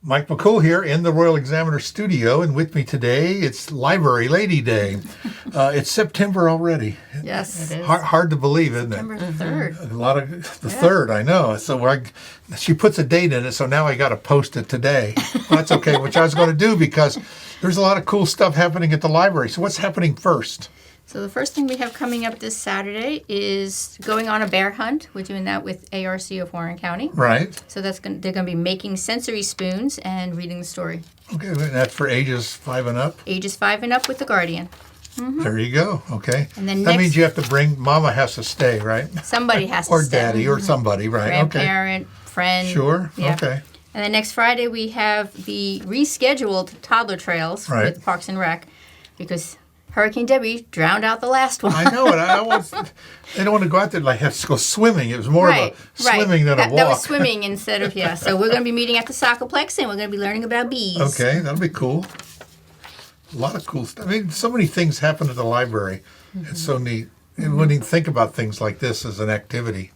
Mike McCool here in the Royal Examiner studio, and with me today, it's Library Lady Day. It's September already. Yes, it is. Hard to believe, isn't it? September 3rd. A lot of the 3rd, I know. So she puts a date in it, so now I got to post it today. Well, that's okay, which I was going to do because there's a lot of cool stuff happening at the library. So what's happening first? So the first thing we have coming up this Saturday is going on a bear hunt. We're doing that with ARC of Warren County. Right. So they're going to be making sensory spoons and reading the story. Okay, and that's for ages 5 and up? Ages 5 and up with the Guardian. There you go. Okay. And then that next- means you have to bring, Mama has to stay, right? Somebody has to Or stay. Daddy or somebody, right? Okay. Grandparent, friend. Sure. Yeah. Okay. And then next Friday we have the rescheduled Toddler Trails Right. with Parks and Rec because Hurricane Debbie drowned out the last one. I know it. They don't want to go out there like have to go swimming. It was more of a swimming than a walk. That was swimming instead of, yeah. So we're going to be meeting at the SacoPlex and we're going to be learning about bees. Okay, that'll be cool. A lot of cool stuff. I mean, so many things happen at the library. It's so neat. And wouldn't even think about things like this as an activity.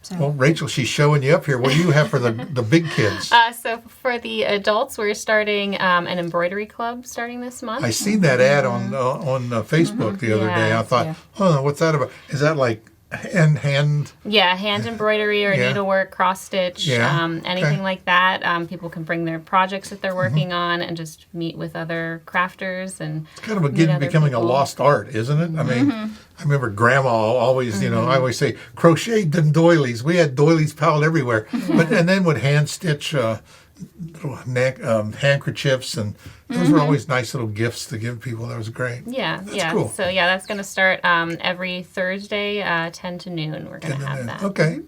So, Well, Rachel, she's showing you up here. What do you have for the big kids? So for the adults, we're starting an embroidery club starting this month. I seen that ad on Facebook the other day. I thought, Yeah. oh, what's that about? Is that like hand? Yeah, hand embroidery or Yeah. needlework, cross stitch, Yeah, anything okay. like that. People can bring their projects that they're working on and just meet with other crafters and It's kind of meet other becoming a people. lost art, isn't it? I mean, I remember Grandma always, I always say, crochet them doilies. We had doilies piled everywhere. And then would hand stitch little handkerchiefs, and those were always nice little gifts to give people. That was great. Yeah, That's cool. So yeah, that's going to start every Thursday, 10 to noon. We're going to have that. Okay.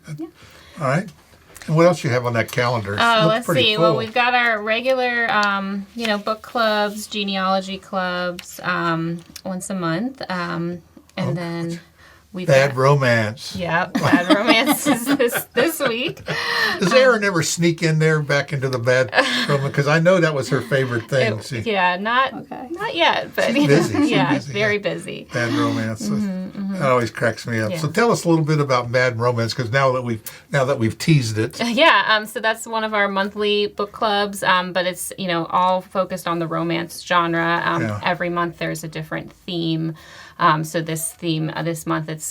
All right. And what else you have on that calendar? It Oh, looks let's pretty see. full. Well, we've got our regular, book clubs, genealogy clubs, once a month, and then we've Bad got, Romance. yeah, bad romances this week. Does Erin ever sneak in there back into the Bad Romance? Because I know that was her favorite thing. Not yet, but She's busy. She's yeah, busy, very yeah. busy. Bad Romance. That always cracks me up. Yeah. So tell us a little bit about Bad Romance, because now that we've teased it. Yeah, so that's one of our monthly book clubs, but it's all focused on the romance genre. Yeah. Every month there's a different theme. So this month it's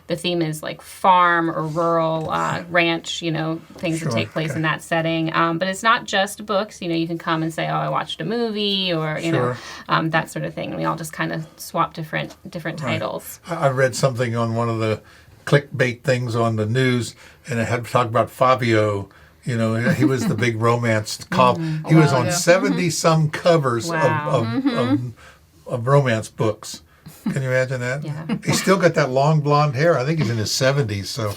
the theme is like farm or rural ranch, things that take place in that setting. But it's not just books. You can come and say, oh, I watched a movie, or that sort of thing. And we all just kind of swap different titles. I read something on one of the clickbait things on the news, and it had to talk about Fabio. He was the big romance cop. He was on 70-some covers of romance books. Can you imagine that? Yeah. He's still got that long blonde hair. I think he's in his 70s. So,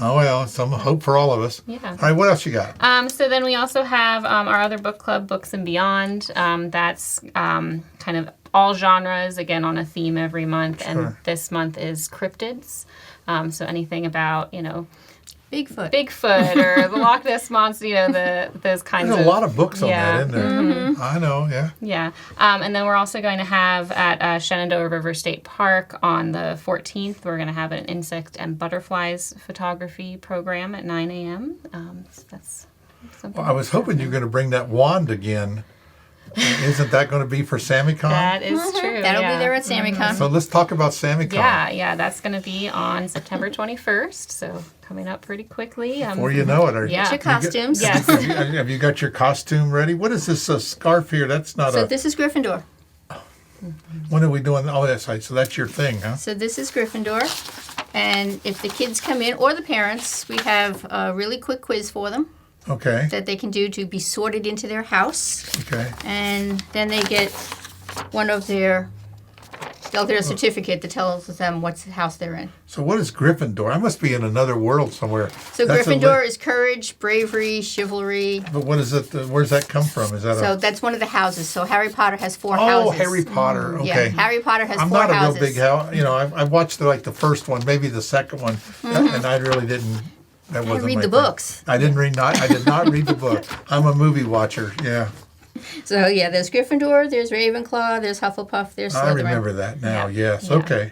oh well, some hope for all of us. Yeah. All right, what else you got? So then we also have our other book club, Books and Beyond. That's kind of all genres, again, on a theme every month. Sure. And this month is cryptids. So anything about, Bigfoot or the Loch Ness Monster, those kinds There's of... a lot of books on that, isn't there? Mm-hmm. I know, yeah. Yeah. And then we're also going to have at Shenandoah River State Park on the 14th, we're going to have an insect and butterflies photography program at 9 a.m. So that's something. Well, I was hoping you were going to bring that wand again. Isn't that going to be for Samicon? That is true. That'll yeah. be there at Samicon. So let's talk about Samicon. Yeah, that's going to be on September 21st, so coming up pretty quickly. Before you know it. Yeah. Get your costumes. Yes. Have you got your costume ready? What is this scarf here? That's not So this is Gryffindor. When are we doing? Oh, that's right. So that's your thing, huh? So this is Gryffindor. And if the kids come in, or the parents, we have a really quick quiz for them Okay. that they can do to be sorted into their house. Okay. And then they get one of their certificate that tells them what house they're in. So what is Gryffindor? I must be in another world somewhere. So That's Gryffindor is courage, bravery, chivalry. But what is it? Where's that come from? Is that So that's one of the houses. So Harry Potter has 4 Oh, houses. Harry Potter. Okay. Yeah, Harry Potter has I'm 4 not a houses. real big house. I watched the first one, maybe the second one, and I really didn't. That wasn't read my the thing. books. I did not read the book. I'm a movie watcher. Yeah, So yeah, there's Gryffindor, there's Ravenclaw, there's Hufflepuff, there's Slytherin. I remember that now. Yeah. Yes. Yeah. Okay.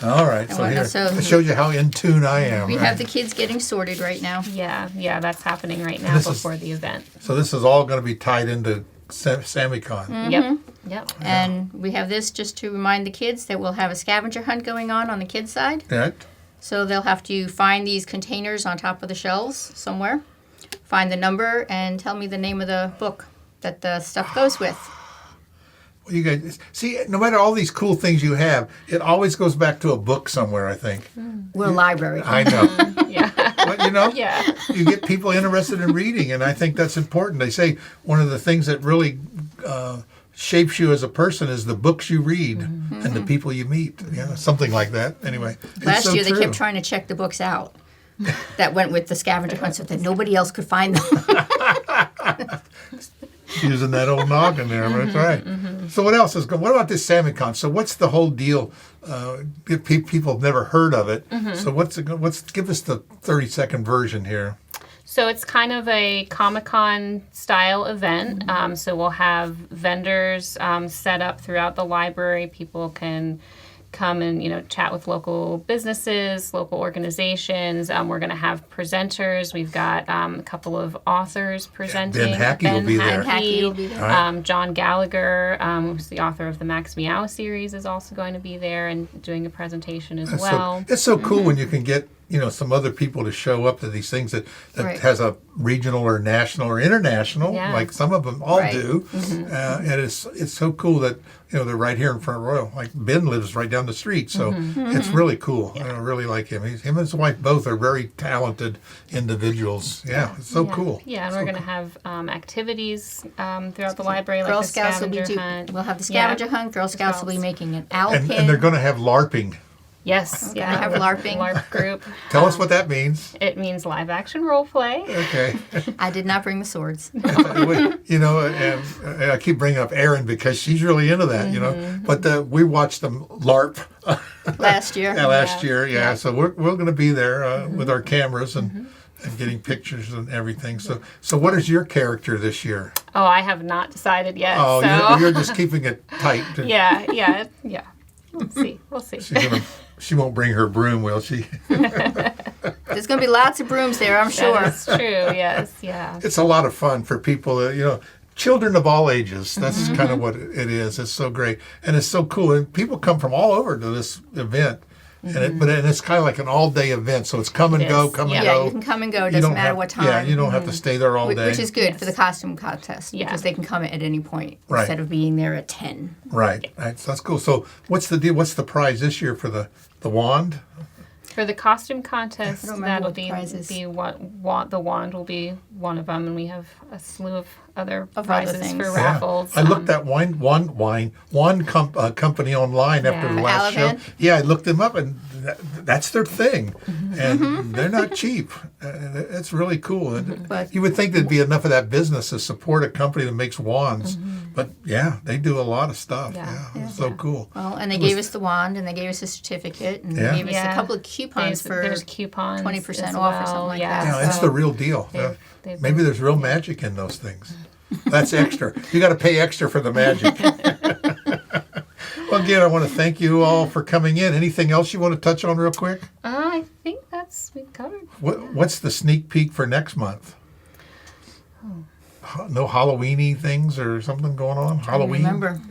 All right. So here, it shows you how in tune I am. We have the kids getting sorted right now. Yeah, that's happening right now before the event. So this is all going to be tied into Samicon. Yep. And we have this just to remind the kids that we'll have a scavenger hunt going on the kids' side. Right. So they'll have to find these containers on top of the shelves somewhere, find the number, and tell me the name of the book that the stuff goes with. Well, you guys see, no matter all these cool things you have, it always goes back to a book somewhere, I think. We're a library. I know. Yeah. But, you get people interested in reading, and I think that's important. They say one of the things that really shapes you as a person is the books you read and the people you meet. Something like that. Anyway, Last year they kept trying to check the books out that went with the scavenger hunt so that nobody else could find them. Using that old noggin there, that's right. So what else is going? What about this Samicon? So what's the whole deal? If people have never heard of it, so give us the 30-second version here. So it's kind of a Comic-Con style event. So we'll have vendors set up throughout the library. People can come and chat with local businesses, local organizations. We're going to have presenters. We've got a couple of authors presenting. Ben Hackey will be there. Hackey will be there. John Gallagher, who's the author of the Max Meow series, is also going to be there and doing a presentation as well. It's so cool when you can get some other people to show up to these things that has a regional or national or international, like some of them all do. And it's so cool that they're right here in Front Royal. Like Ben lives right down the street, so it's really cool. I really like him. Him and his wife both are very talented individuals. Yeah, it's so cool. Yeah, and we're going to have activities throughout the library, Girl like the Scouts scavenger hunt. We'll have the scavenger hunt. Girl Scouts will be making an owl pin. And they're going to have LARPing. Yes, I have LARPing. LARP group. Tell us what that means. It means live action role play. Okay. I did not bring the swords. And I keep bringing up Erin because she's really into that, But we watched them LARP Last year. last year. So we're going to be there with our cameras and getting pictures and everything. So what is your character this year? Oh, I have not decided yet. Oh, so. you're just keeping it tight. Yeah. We'll see. She won't bring her broom, will she? There's going to be lots of brooms there, I'm sure. That's true, yes, yeah. It's a lot of fun for people, children of all ages. That's kind of what it is. It's so great. And it's so cool. And people come from all over to this event. And it's kind of like an all-day event, so it's come and go, come and go. Yeah, you can come and go. It doesn't matter what time. Yeah, you don't have to stay there all day. Which is good for the costume contest because they can come at any point instead of being there at 10. Right. So that's cool. So what's the deal? What's the prize this year for the wand? For the costume contest, that'll be the wand will be one of them, and we have a slew of other prizes for Yeah. raffles. I looked at one company online after the last show. Yeah, I looked them up, and that's their thing, and they're not cheap. It's really cool. But you would think there'd be enough of that business to support a company that makes wands, but they do a lot of stuff. It's so cool. Well, and they gave us the wand, and they gave us a certificate, and they gave us a couple of coupons there's coupons 20% off or something like that. Yeah, it's the real deal. Maybe there's real magic in those things. That's extra. You got to pay extra for the magic. Well, again, I want to thank you all for coming in. Anything else you want to touch on real quick? I think we've covered. What's the sneak peek for next month? No Halloween-y things or something going on? Halloween? Remember.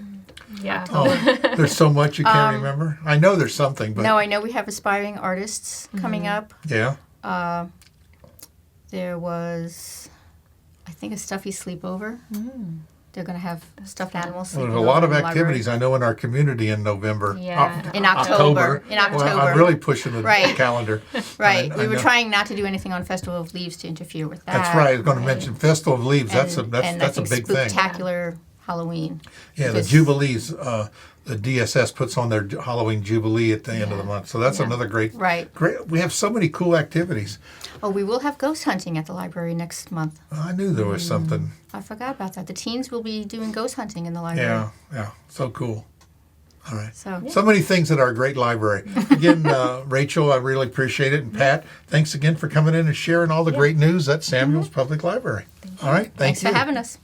Yeah. Oh, there's so much you can't remember. I know there's something, but No, I know we have aspiring artists coming up. yeah. There was, I think, a stuffy sleepover. They're going to have stuffed animals. Well, there's sleeping a lot over of in the activities I know in our community in November. Yeah. In October. Well, I'm really pushing the calendar. Right. I We were know. trying not to do anything on Festival of Leaves to interfere with that. That's right. I was going to mention Festival of Leaves. That's a And big thing. Spectacular Halloween. Yeah, the Jubilees. The DSS puts on their Halloween Jubilee at the end of the month. So that's another great. We have so many cool activities. Oh, we will have ghost hunting at the library next month. I knew there was something. I forgot about that. The teens will be doing ghost hunting in the library. Yeah. So cool. All right. So many things at our great library. Again, Rachel, I really appreciate it. And Pat, thanks again for coming in and sharing all the great news at Samuel's Public Library. All right. thanks for having us.